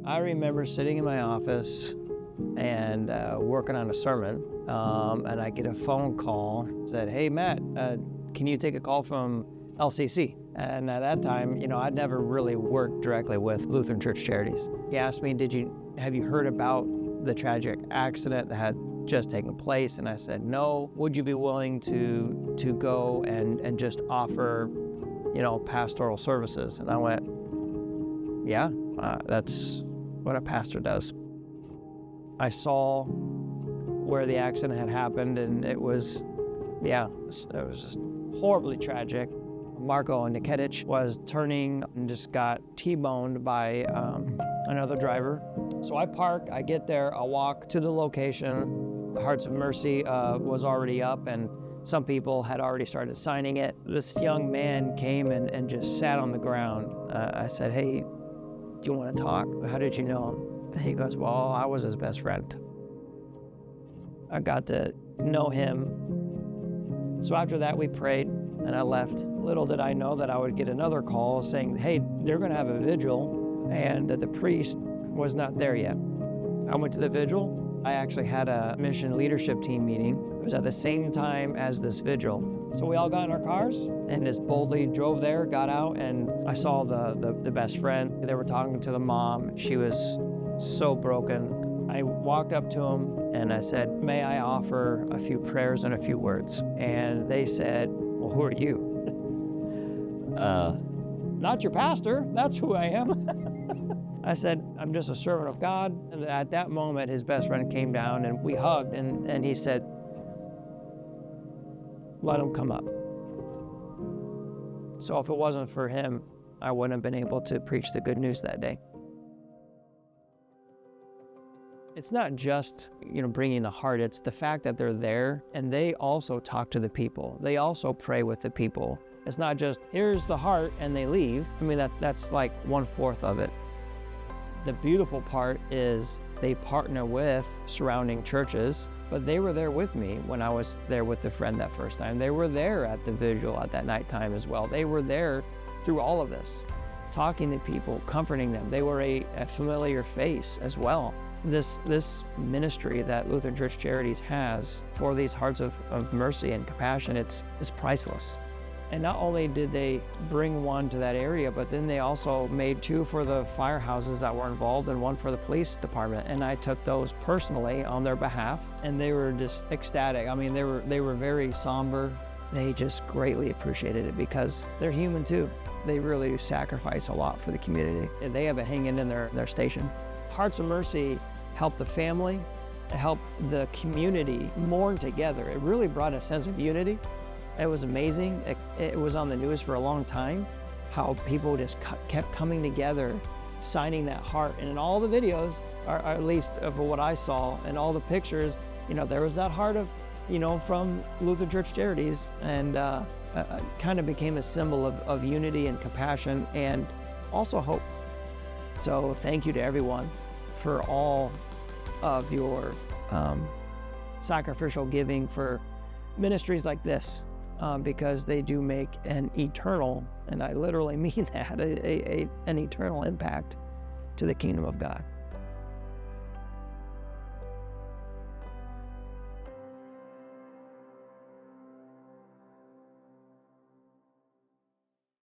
I remember sitting in my office and working on a sermon, and I get a phone call, said, "Hey, Matt, can you take a call from LCC?" And at that time, I'd never really worked directly with Lutheran Church Charities. He asked me, have you heard about the tragic accident that had just taken place? And I said, no. Would you be willing to go and just offer, pastoral services? And I went, yeah, that's what a pastor does. I saw where the accident had happened, and it was just horribly tragic. Marco Nikedic was turning and just got T-boned by another driver. So I park, I get there, I walk to the location. The Hearts of Mercy was already up, and some people had already started signing it. This young man came and just sat on the ground. I said, "Hey, do you want to talk? How did you know him?" And he goes, "Well, I was his best friend." I got to know him. So after that, we prayed, and I left. Little did I know that I would get another call saying, "Hey, they're going to have a vigil," and that the priest was not there yet. I went to the vigil. I actually had a mission leadership team meeting. It was at the same time as this vigil. So we all got in our cars and just boldly drove there, got out, and I saw the best friend. They were talking to the mom. She was so broken. I walked up to him and I said, "May I offer a few prayers and a few words?" And they said, "Well, who are you?" "Not your pastor, that's who I am." I said, "I'm just a servant of God." And at that moment, his best friend came down and we hugged, and he said, "Let him come up." So if it wasn't for him, I wouldn't have been able to preach the good news that day. It's not just, bringing the heart, it's the fact that they're there and they also talk to the people. They also pray with the people. It's not just, here's the heart and they leave. I mean, that's like 1/4 of it. The beautiful part is they partner with surrounding churches, but they were there with me when I was there with the friend that first time. They were there at the vigil at that nighttime as well. They were there through all of this, talking to people, comforting them. They were a familiar face as well. This ministry that Lutheran Church Charities has for these hearts of mercy and compassion, it's priceless. And not only did they bring one to that area, but then they also made 2 for the firehouses that were involved and 1 for the police department. And I took those personally on their behalf, and they were just ecstatic. I mean, they were very somber. They just greatly appreciated it because they're human too. They really do sacrifice a lot for the community. And they have it hanging in their station. Hearts of Mercy helped the family, helped the community mourn together. It really brought a sense of unity. It was amazing. It was on the news for a long time, how people just kept coming together, signing that heart. And in all the videos, or at least of what I saw, and all the pictures, there was that heart of, from Lutheran Church Charities, and kind of became a symbol of unity and compassion and also hope. So thank you to everyone for all of your sacrificial giving for ministries like this. Because they do make an eternal, and I literally mean that, an eternal impact to the kingdom of God.